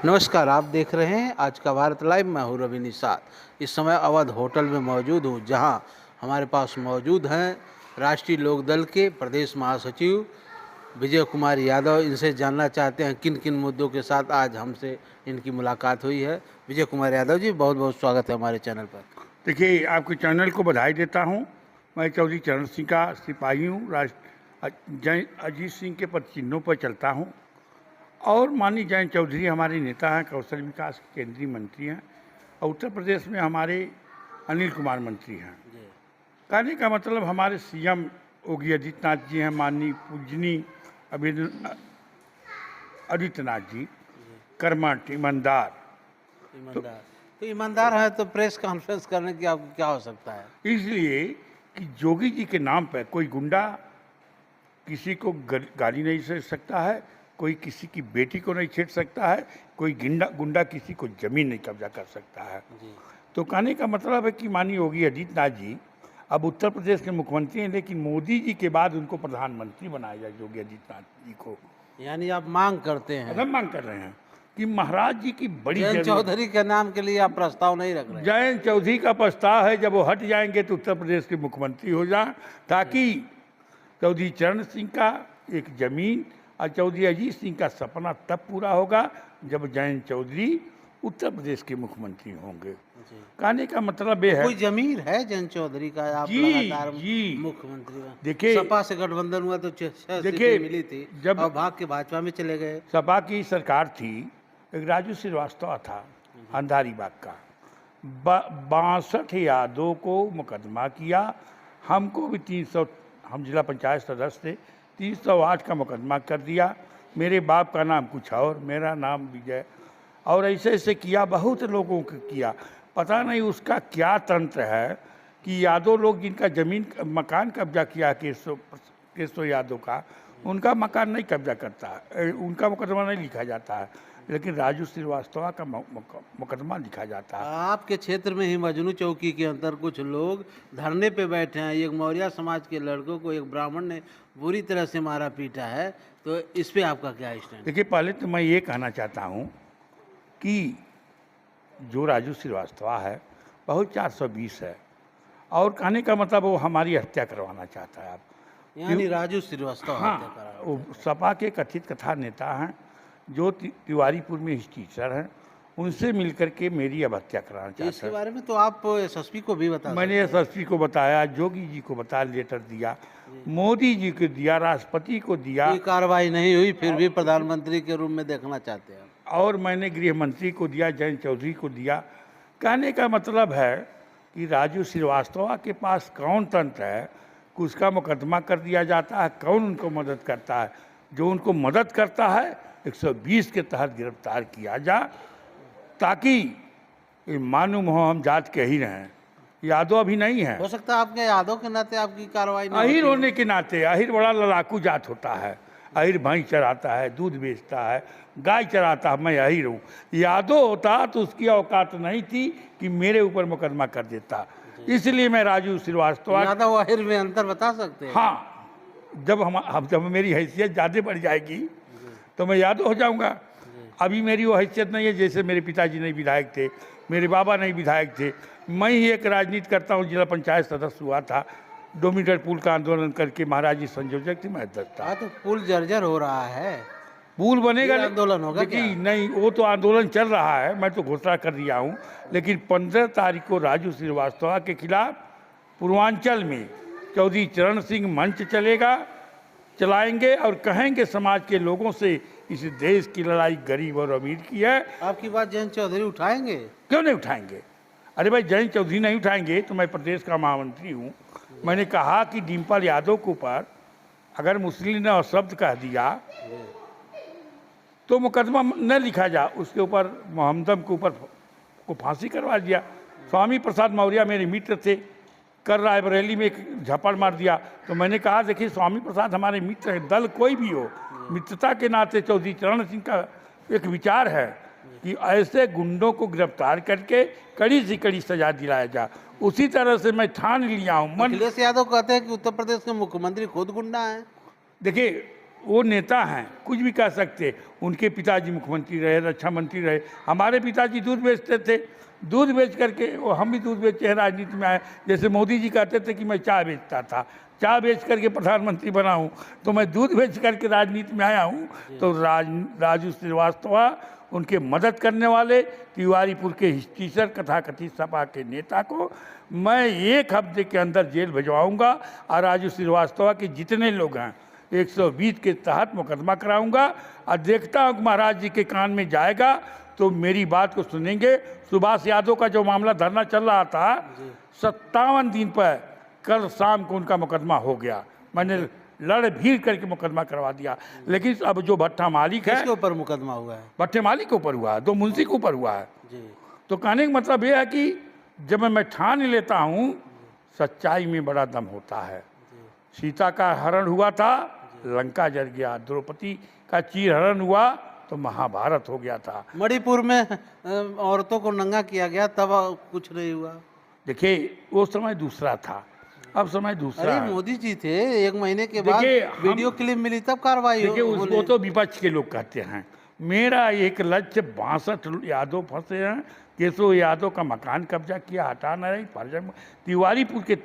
नमस्कार, आप देख रहे हैं आज का भारत लाइव। मैं हूँ रवि निषाद। इस समय अवध होटल में मौजूद हूँ, जहाँ हमारे पास मौजूद हैं राष्ट्रीय लोकदल के प्रदेश महासचिव विजय कुमार यादव। इनसे जानना चाहते हैं किन किन मुद्दों के साथ आज हमसे इनकी मुलाकात हुई है। विजय कुमार यादव जी, बहुत बहुत स्वागत है हमारे चैनल पर। देखिए, आपके चैनल को बधाई देता हूं। मैं चौधरी चरण सिंह का सिपाही हूँ। जय अजीत सिंह के पद चिन्हों पर चलता हूं। और माननीय जयंत चौधरी हमारे नेता हैं, कौशल विकास के केंद्रीय मंत्री हैं। और उत्तर प्रदेश में हमारे अनिल कुमार मंत्री हैं। कहने का मतलब हमारे सीएम योगी आदित्यनाथ जी हैं, माननीय पूजनीय आदित्यनाथ जी कर्मठ, ईमानदार। तो ईमानदार है तो प्रेस कॉन्फ्रेंस करने की आपको क्या हो सकता है? इसलिए कि जोगी जी के नाम पर कोई गुंडा किसी को गाली नहीं दे सकता है, कोई किसी की बेटी को नहीं छेड़ सकता है, कोई गुंडा किसी को जमीन नहीं कब्जा कर सकता है। तो कहने का मतलब है कि माननीय योगी आदित्यनाथ जी अब उत्तर प्रदेश के मुख्यमंत्री हैं, लेकिन मोदी जी के बाद उनको प्रधानमंत्री बनाया जाए योगी आदित्यनाथ जी को। यानी आप मांग करते हैं? हम मांग कर रहे हैं कि महाराज जी की बड़ी जयंत चौधरी के नाम के लिए आप प्रस्ताव नहीं रख रहे? जयंत चौधरी का प्रस्ताव है, जब वो हट जाएंगे तो उत्तर प्रदेश के मुख्यमंत्री हो जाए, ताकि चौधरी चरण सिंह का एक जमीन और चौधरी अजीत सिंह का सपना तब पूरा होगा जब जयंत चौधरी उत्तर प्रदेश के मुख्यमंत्री होंगे। कहने का मतलब ये है, कोई जमीर है जयंत चौधरी का? आप लगातार मुख्यमंत्री देखिए, सपा से गठबंधन हुआ तो 6 देखिए मिली थी, जब और भाग के भाजपा में चले गए। सपा की सरकार थी, एक राजू श्रीवास्तव था अंधारी बाग का, 62 यादों को मुकदमा किया। हमको भी 300, हम जिला पंचायत सदस्य थे, 308 का मुकदमा कर दिया। मेरे बाप का नाम कुछ और, मेरा नाम विजय, और ऐसे ऐसे किया, बहुत लोगों को किया। पता नहीं उसका क्या तंत्र है कि यादव लोग जिनका जमीन मकान कब्जा किया केशव यादव का, उनका मकान नहीं कब्जा करता है, उनका मुकदमा नहीं लिखा जाता है, लेकिन राजू श्रीवास्तव का मुकदमा लिखा जाता है। आपके क्षेत्र में ही मजनू चौकी के अंदर कुछ लोग धरने पे बैठे हैं। एक मौर्य समाज के लड़कों को एक ब्राह्मण ने बुरी तरह से मारा पीटा है, तो इस पे आपका क्या स्टैंड? देखिए, पहले तो मैं ये कहना चाहता हूँ कि जो राजू श्रीवास्तव है बहुत 420 है, और कहने का मतलब वो हमारी हत्या करवाना चाहता है। आप यानी राजू श्रीवास्तव? हाँ, वो सपा के कथित कथा नेता हैं, जो तिवारीपुर में टीचर हैं, उनसे मिलकर के मेरी अब हत्या कराना चाहते हैं। इसके बारे में तो आप एसएसपी को भी बता? मैंने एसएसपी को बताया, जोगी जी को बताया, लेटर दिया, मोदी जी को दिया, राष्ट्रपति को दिया। कोई कार्रवाई नहीं हुई, फिर भी प्रधानमंत्री के रूप में देखना चाहते हैं? और मैंने गृह मंत्री को दिया, जयंत चौधरी को दिया। कहने का मतलब है कि राजू श्रीवास्तव के पास कौन तंत्र है कि उसका मुकदमा कर दिया जाता है, कौन उनको मदद करता है। जो उनको मदद करता है 120 के तहत गिरफ्तार किया जा, ताकि मालूम हो हम जात के ही रहें। यादव अभी नहीं है। हो सकता है आपके यादव के नाते आपकी कार्रवाई नहीं अहिर होती। होने के नाते, अहिर बड़ा लड़ाकू जात होता है। अहिर भैंस चराता है, दूध बेचता है, गाय चराता है, मैं अहिर हूँ। यादव होता तो उसकी औकात नहीं थी कि मेरे ऊपर मुकदमा कर देता। इसलिए मैं राजू श्रीवास्तव। यादव अहिर में अंतर बता सकते हैं? हाँ, जब मेरी हैसियत ज़्यादा बढ़ जाएगी तो मैं यादव हो जाऊंगा। अभी मेरी वो हैसियत नहीं है, जैसे मेरे पिताजी नहीं विधायक थे, मेरे बाबा नहीं विधायक थे। मैं ही एक राजनीति करता हूँ, जिला पंचायत सदस्य हुआ था, 2 मीटर पुल का आंदोलन करके महाराज जी संयोजक थे, मैं अध्यक्ष था। तो पुल जर्जर हो रहा है, पुल बनेगा, आंदोलन होगा क्या? नहीं, वो तो आंदोलन चल रहा है, मैं तो घोषणा कर दिया हूँ। लेकिन 15 तारीख को राजू श्रीवास्तव के खिलाफ पूर्वांचल में चौधरी चरण सिंह मंच चलाएंगे और कहेंगे समाज के लोगों से इस देश की लड़ाई गरीब और अमीर की है। आपकी बात जयंत चौधरी उठाएंगे? क्यों नहीं उठाएंगे? अरे भाई, जयंत चौधरी नहीं उठाएंगे तो मैं प्रदेश का महामंत्री हूँ। मैंने कहा कि डिम्पल यादव के ऊपर अगर मुस्लिम ने अपशब्द कह दिया तो मुकदमा न लिखा जा, उसके ऊपर मोहम्मदम के ऊपर को फांसी करवा दिया। स्वामी प्रसाद मौर्य मेरे मित्र थे, कर रायबरेली में एक झपड़ मार दिया। तो मैंने कहा, देखिए स्वामी प्रसाद हमारे मित्र हैं, दल कोई भी हो, मित्रता के नाते चौधरी चरण सिंह का एक विचार है कि ऐसे गुंडों को गिरफ्तार करके कड़ी से कड़ी सजा दिलाया जा। उसी तरह से मैं ठान लिया हूँ। अखिलेश यादव कहते हैं कि उत्तर प्रदेश के मुख्यमंत्री खुद गुंडा हैं। देखिए, वो नेता हैं, कुछ भी कह सकते। उनके पिताजी मुख्यमंत्री रहे, रक्षा मंत्री रहे, हमारे पिताजी दूध बेचते थे। दूध बेच करके वो हम भी दूध बेचे हैं, राजनीति में आए। जैसे मोदी जी कहते थे कि मैं चाय बेचता था, चाय बेच करके प्रधानमंत्री बना हूँ, तो मैं दूध बेच करके राजनीति में आया हूँ। तो राजू श्रीवास्तव उनके मदद करने वाले तिवारीपुर के टीचर कथाकथित सपा के नेता को मैं 1 हफ्ते के अंदर जेल भिजवाऊंगा और राजू श्रीवास्तव के जितने लोग हैं 120 के तहत मुकदमा कराऊंगा और देखता हूँ कि महाराज जी के कान में जाएगा तो मेरी बात को सुनेंगे। सुभाष यादव का जो मामला धरना चल रहा था 57 दिन पर, कल शाम को उनका मुकदमा हो गया। मैंने लड़ भीड़ करके मुकदमा करवा दिया। लेकिन अब जो भट्टा मालिक है, किसके ऊपर मुकदमा हुआ है? भट्टे मालिक के ऊपर हुआ है, 2 मुंशी के ऊपर हुआ है। जी। तो कहने का मतलब ये है कि जब मैं ठान लेता हूँ सच्चाई में बड़ा दम होता है। सीता का हरण हुआ था, लंका जल गया। द्रौपदी का चीर हरण हुआ तो महाभारत हो गया था। मणिपुर में औरतों को नंगा किया गया, तब कुछ नहीं हुआ। देखिए वो समय दूसरा था, अब समय दूसरा अरे है। मोदी जी थे, 1 महीने के बाद देखिए, वीडियो क्लिप मिली तब कार्रवाई देखिए हो। उसको तो विपक्ष के लोग कहते हैं। मेरा एक लक्ष्य 62 यादव फंसे हैं, केशव यादव का मकान कब्जा किया, हटा न रही। फर्जन तिवारीपुर के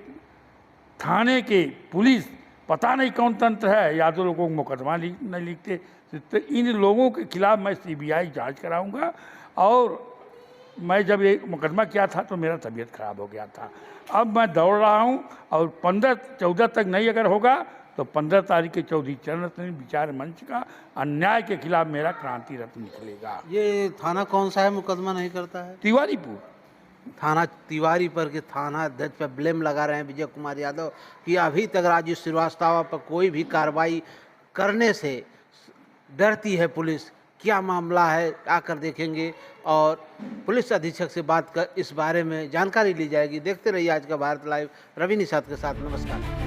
थाने के पुलिस पता नहीं कौन तंत्र है, यादव लोगों को मुकदमा नहीं लिखते। तो इन लोगों के खिलाफ मैं CBI जांच कराऊंगा। और मैं जब एक मुकदमा किया था तो मेरा तबीयत खराब हो गया था। अब मैं दौड़ रहा हूं और 15-14 तक नहीं अगर होगा तो 15 तारीख के चौधरी चरण सिंह विचार मंच का अन्याय के खिलाफ मेरा क्रांति रथ निकलेगा। ये थाना कौन सा है, मुकदमा नहीं करता है? तिवारीपुर थाना तिवारी पर के थाना अध्यक्ष पर ब्लेम लगा रहे हैं विजय कुमार यादव कि अभी तक राजू श्रीवास्तव पर कोई भी कार्रवाई करने से डरती है पुलिस। क्या मामला है आकर देखेंगे और पुलिस अधीक्षक से बात कर इस बारे में जानकारी ली जाएगी। देखते रहिए आज का भारत लाइव, रवि निषाद के साथ। नमस्कार।